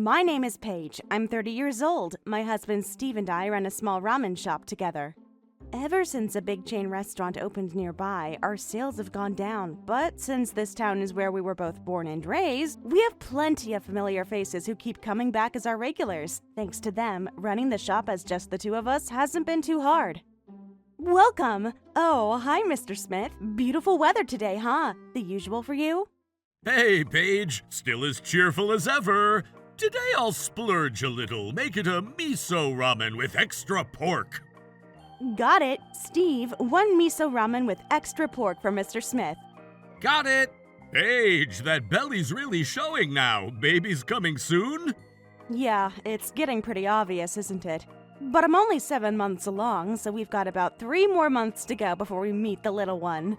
My name is Paige. I'm 30 years old. My husband Steve and I run a small ramen shop together. Ever since a big chain restaurant opened nearby, our sales have gone down, but since this town is where we were both born and raised, we have plenty of familiar faces who keep coming back as our regulars. Thanks to them, running the shop as just the two of us hasn't been too hard. Welcome! Oh, hi, Mr. Smith. Beautiful weather today, huh? The usual for you? Hey, Paige. Still as cheerful as ever. Today I'll splurge a little, make it a miso ramen with extra pork. Got it. Steve, one miso ramen with extra pork for Mr. Smith. Got it. Paige, that belly's really showing now. Baby's coming soon? Yeah, it's getting pretty obvious, isn't it? But I'm only 7 months along, so we've got about 3 more months to go before we meet the little one.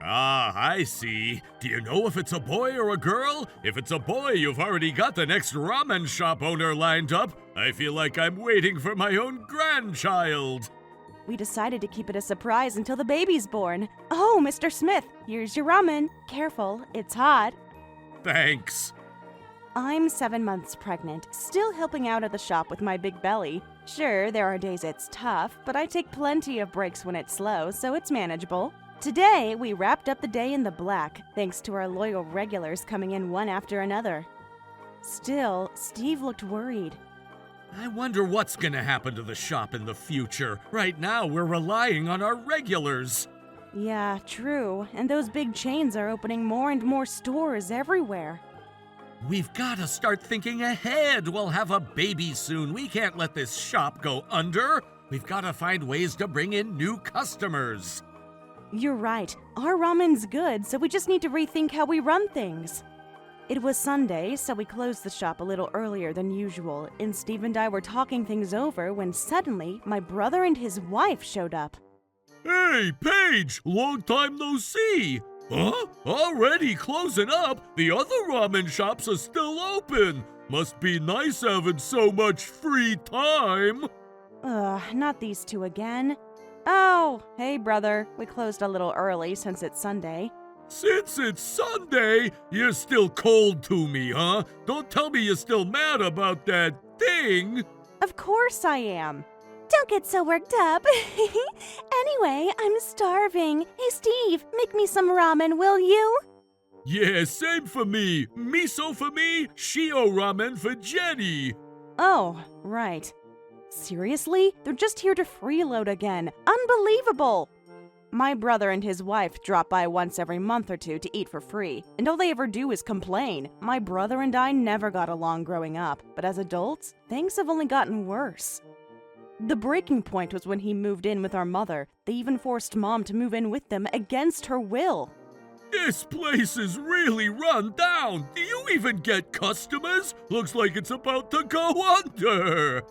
Ah, I see. Do you know if it's a boy or a girl? If it's a boy, you've already got the next ramen shop owner lined up. I feel like I'm waiting for my own grandchild. We decided to keep it a surprise until the baby's born. Oh, Mr. Smith, here's your ramen. Careful, it's hot. Thanks. I'm 7 months pregnant, still helping out at the shop with my big belly. Sure, there are days it's tough, but I take plenty of breaks when it's slow, so it's manageable. Today, we wrapped up the day in the black, thanks to our loyal regulars coming in one after another. Still, Steve looked worried. I wonder what's gonna happen to the shop in the future. Right now, we're relying on our regulars. Yeah, true, and those big chains are opening more and more stores everywhere. We've gotta start thinking ahead. We'll have a baby soon. We can't let this shop go under. We've gotta find ways to bring in new customers. You're right. Our ramen's good, so we just need to rethink how we run things. It was Sunday, so we closed the shop a little earlier than usual, and Steve and I were talking things over when suddenly my brother and his wife showed up. Hey, Paige! Long time no see! Huh? Already closing up? The other ramen shops are still open! Must be nice having so much free time! Not these two again. Oh, hey brother, we closed a little early since it's Sunday. Since it's Sunday, you're still cold to me, huh? Don't tell me you're still mad about that thing! Of course I am. Don't get so worked up. Anyway, I'm starving. Hey Steve, make me some ramen, will you? Yeah, same for me. Miso for me, shio ramen for Jenny. Oh, right. Seriously? They're just here to freeload again. Unbelievable! My brother and his wife drop by once every month or two to eat for free, and all they ever do is complain. My brother and I never got along growing up, but as adults, things have only gotten worse. The breaking point was when he moved in with our mother. They even forced Mom to move in with them against her will. This place is really run down. Do you even get customers? Looks like it's about to go under.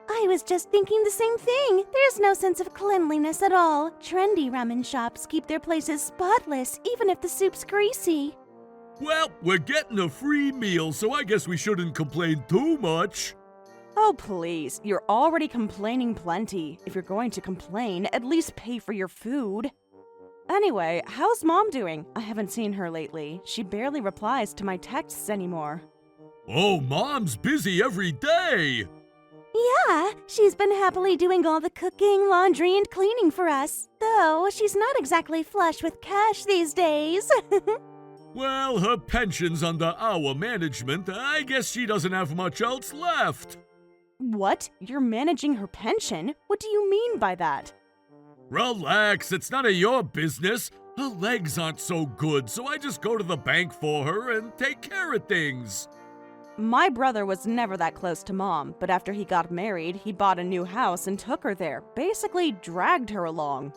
I was just thinking the same thing. There's no sense of cleanliness at all. Trendy ramen shops keep their places spotless, even if the soup's greasy. Well, we're getting a free meal, so I guess we shouldn't complain too much. Oh, please. You're already complaining plenty. If you're going to complain, at least pay for your food. Anyway, how's Mom doing? I haven't seen her lately. She barely replies to my texts anymore. Oh, Mom's busy every day. Yeah, she's been happily doing all the cooking, laundry, and cleaning for us. Though she's not exactly flush with cash these days. Well, her pension's under our management. I guess she doesn't have much else left. What? You're managing her pension? What do you mean by that? Relax, it's none of your business. Her legs aren't so good, so I just go to the bank for her and take care of things. My brother was never that close to Mom, but after he got married, he bought a new house and took her there, basically dragged her along.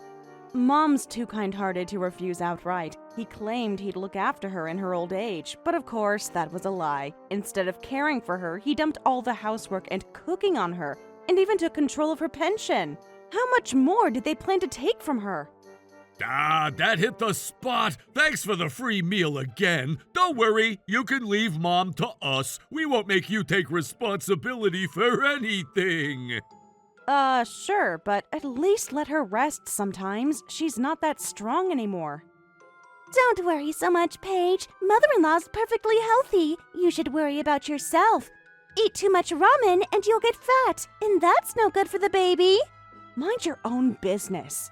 Mom's too kind-hearted to refuse outright. He claimed he'd look after her in her old age, but of course, that was a lie. Instead of caring for her, he dumped all the housework and cooking on her, and even took control of her pension. How much more did they plan to take from her? Ah, that hit the spot. Thanks for the free meal again. Don't worry, you can leave Mom to us. We won't make you take responsibility for anything. Sure, but at least let her rest sometimes. She's not that strong anymore. Don't worry so much, Paige. Mother-in-law's perfectly healthy. You should worry about yourself. Eat too much ramen and you'll get fat, and that's no good for the baby. Mind your own business.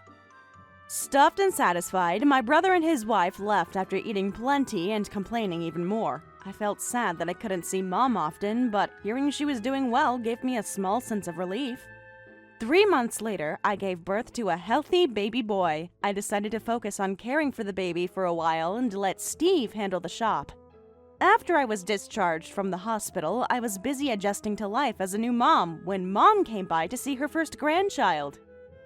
Stuffed and satisfied, my brother and his wife left after eating plenty and complaining even more. I felt sad that I couldn't see Mom often, but hearing she was doing well gave me a small sense of relief. 3 months later, I gave birth to a healthy baby boy. I decided to focus on caring for the baby for a while and let Steve handle the shop. After I was discharged from the hospital, I was busy adjusting to life as a new mom when Mom came by to see her first grandchild.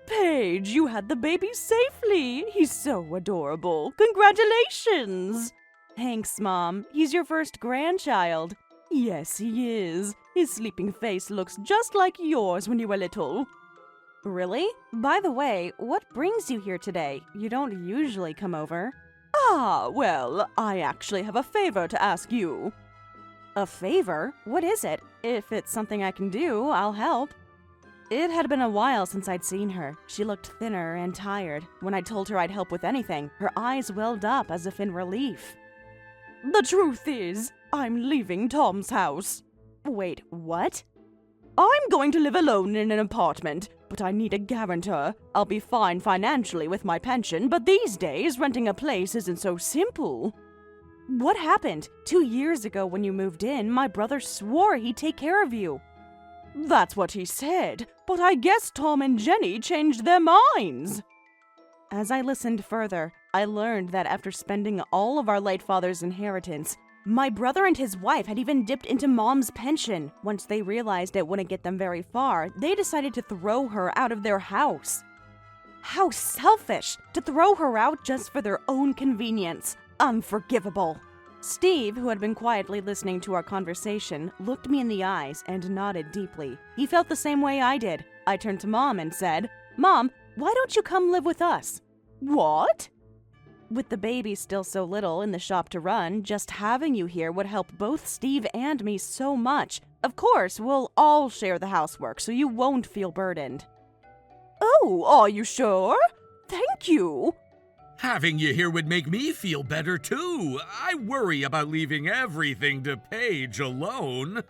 Paige, you had the baby safely. He's so adorable. Congratulations! Thanks, Mom. He's your first grandchild. Yes, he is. His sleeping face looks just like yours when you were little. Really? By the way, what brings you here today? You don't usually come over. Ah, well, I actually have a favor to ask you. A favor? What is it? If it's something I can do, I'll help. It had been a while since I'd seen her. She looked thinner and tired. When I told her I'd help with anything, her eyes welled up as if in relief. The truth is, I'm leaving Tom's house. Wait, what? I'm going to live alone in an apartment, but I need a guarantor. I'll be fine financially with my pension, but these days renting a place isn't so simple. What happened? 2 years ago when you moved in, my brother swore he'd take care of you. That's what he said, but I guess Tom and Jenny changed their minds. As I listened further, I learned that after spending all of our late father's inheritance, my brother and his wife had even dipped into Mom's pension. Once they realized it wouldn't get them very far, they decided to throw her out of their house. How selfish! To throw her out just for their own convenience. Unforgivable. Steve, who had been quietly listening to our conversation, looked me in the eyes and nodded deeply. He felt the same way I did. I turned to Mom and said, Mom, why don't you come live with us? What? With the baby still so little in the shop to run, just having you here would help both Steve and me so much. Of course, we'll all share the housework so you won't feel burdened. Oh, are you sure? Thank you. Having you here would make me feel better, too. I worry about leaving everything to Paige alone.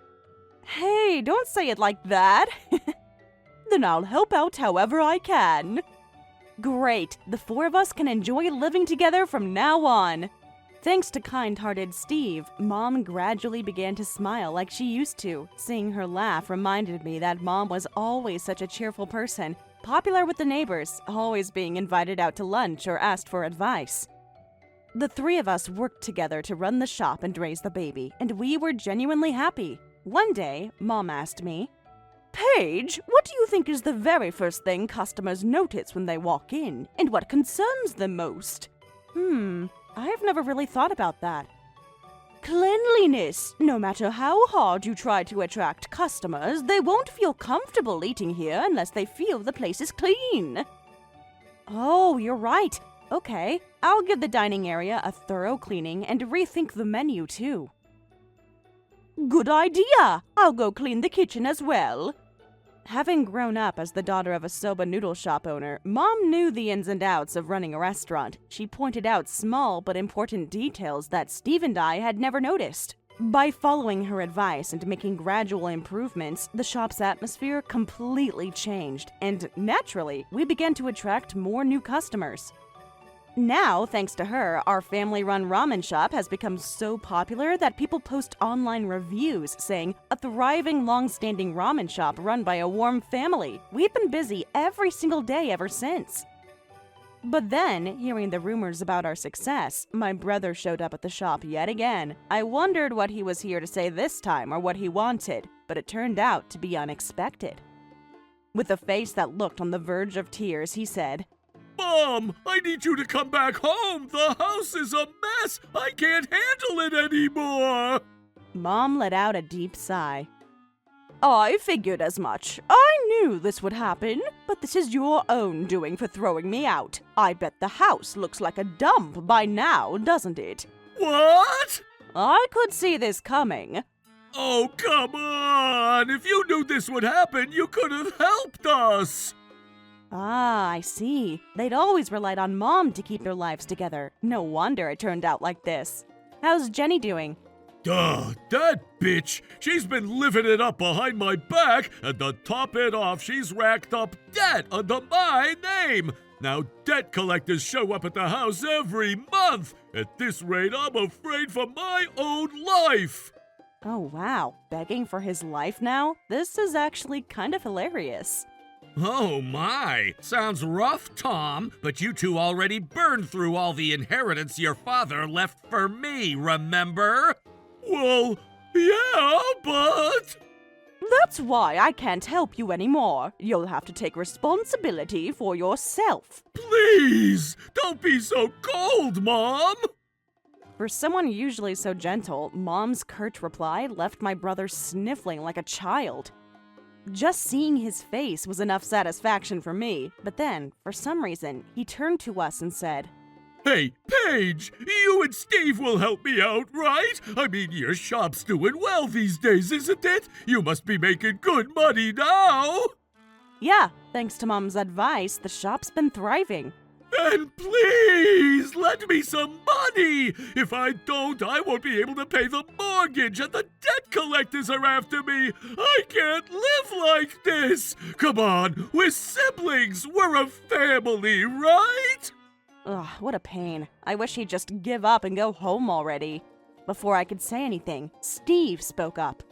Hey, don't say it like that. Then I'll help out however I can. Great, the 4 of us can enjoy living together from now on. Thanks to kind-hearted Steve, Mom gradually began to smile like she used to. Seeing her laugh reminded me that Mom was always such a cheerful person, popular with the neighbors, always being invited out to lunch or asked for advice. The 3 of us worked together to run the shop and raise the baby, and we were genuinely happy. One day, Mom asked me, Paige, what do you think is the very first thing customers notice when they walk in, and what concerns them most? I've never really thought about that. Cleanliness. No matter how hard you try to attract customers, they won't feel comfortable eating here unless they feel the place is clean. Oh, you're right. Okay, I'll give the dining area a thorough cleaning and rethink the menu too. Good idea! I'll go clean the kitchen as well. Having grown up as the daughter of a soba noodle shop owner, Mom knew the ins and outs of running a restaurant. She pointed out small but important details that Steve and I had never noticed. By following her advice and making gradual improvements, the shop's atmosphere completely changed, and naturally, we began to attract more new customers. Now, thanks to her, our family-run ramen shop has become so popular that people post online reviews saying, a thriving, long-standing ramen shop run by a warm family. We've been busy every single day ever since. But then, hearing the rumors about our success, my brother showed up at the shop yet again. I wondered what he was here to say this time or what he wanted, but it turned out to be unexpected. With a face that looked on the verge of tears, he said, Mom, I need you to come back home. The house is a mess. I can't handle it anymore. Mom let out a deep sigh. I figured as much. I knew this would happen, but this is your own doing for throwing me out. I bet the house looks like a dump by now, doesn't it? What? I could see this coming. Oh, come on. If you knew this would happen, you could have helped us. Ah, I see. They'd always relied on Mom to keep their lives together. No wonder it turned out like this. How's Jenny doing? That bitch! She's been living it up behind my back, and to top it off, she's racked up debt under my name! Now debt collectors show up at the house every month! At this rate, I'm afraid for my own life! Oh wow, begging for his life now? This is actually kind of hilarious. Oh my! Sounds rough, Tom, but you two already burned through all the inheritance your father left for me, remember? Well, yeah, but... That's why I can't help you anymore. You'll have to take responsibility for yourself. Please, don't be so cold, Mom! For someone usually so gentle, Mom's curt reply left my brother sniffling like a child. Just seeing his face was enough satisfaction for me, but then, for some reason, he turned to us and said, Hey, Paige, you and Steve will help me out, right? I mean, your shop's doing well these days, isn't it? You must be making good money now! Yeah, thanks to Mom's advice, the shop's been thriving. And please, lend me some money! If I don't, I won't be able to pay the mortgage and the debt collectors are after me! I can't live like this! Come on, we're siblings! We're a family, right? Ugh, what a pain. I wish he'd just give up and go home already. Before I could say anything, Steve spoke up.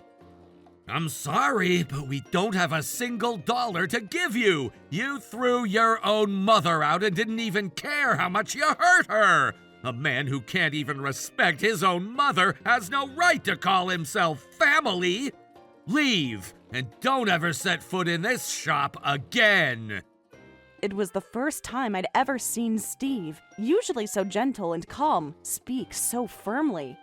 I'm sorry, but we don't have a single dollar to give you. You threw your own mother out and didn't even care how much you hurt her. A man who can't even respect his own mother has no right to call himself family. Leave, and don't ever set foot in this shop again. It was the first time I'd ever seen Steve, usually so gentle and calm, speak so firmly.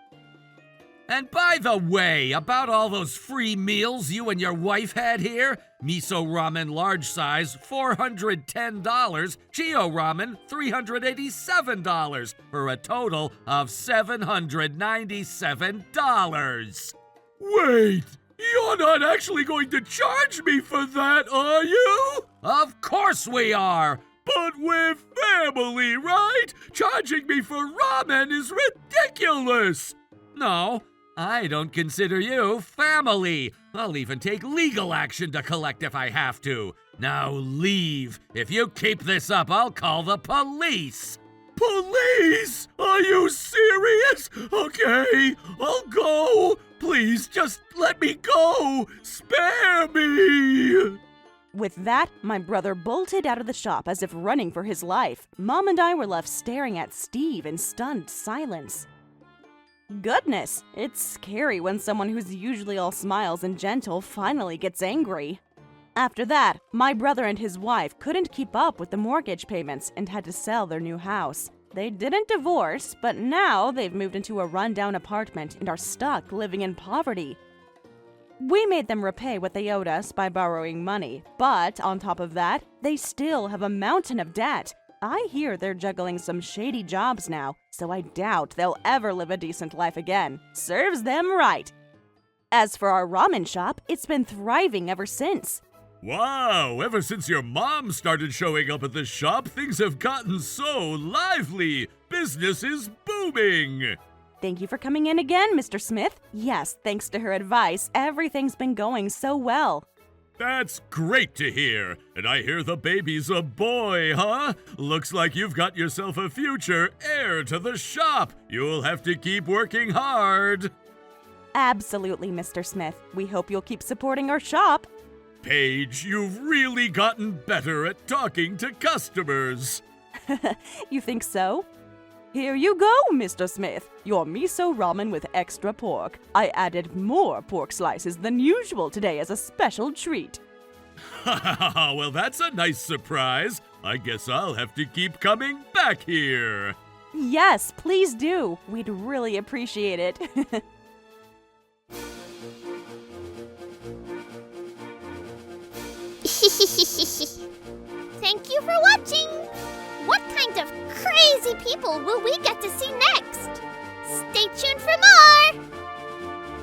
And by the way, about all those free meals you and your wife had here, miso ramen large size, $410, Chio ramen, $387, for a total of $797. Wait, you're not actually going to charge me for that, are you? Of course we are! But we're family, right? Charging me for ramen is ridiculous! No, I don't consider you family. I'll even take legal action to collect if I have to. Now leave. If you keep this up, I'll call the police. Police? Are you serious? Okay, I'll go. Please, just let me go. Spare me. With that, my brother bolted out of the shop as if running for his life. Mom and I were left staring at Steve in stunned silence. Goodness, it's scary when someone who's usually all smiles and gentle finally gets angry. After that, my brother and his wife couldn't keep up with the mortgage payments and had to sell their new house. They didn't divorce, but now they've moved into a rundown apartment and are stuck living in poverty. We made them repay what they owed us by borrowing money, but on top of that, they still have a mountain of debt. I hear they're juggling some shady jobs now, so I doubt they'll ever live a decent life again. Serves them right. As for our ramen shop, it's been thriving ever since. Wow, ever since your mom started showing up at the shop, things have gotten so lively. Business is booming. Thank you for coming in again, Mr. Smith. Yes, thanks to her advice, everything's been going so well. That's great to hear. And I hear the baby's a boy, huh? Looks like you've got yourself a future heir to the shop. You'll have to keep working hard. Absolutely, Mr. Smith. We hope you'll keep supporting our shop. Paige, you've really gotten better at talking to customers. You think so? Here you go, Mr. Smith. Your miso ramen with extra pork. I added more pork slices than usual today as a special treat. Well, that's a nice surprise. I guess I'll have to keep coming back here. Yes, please do. We'd really appreciate it. Thank you for watching! What kind of crazy people will we get to see next? Stay tuned for more!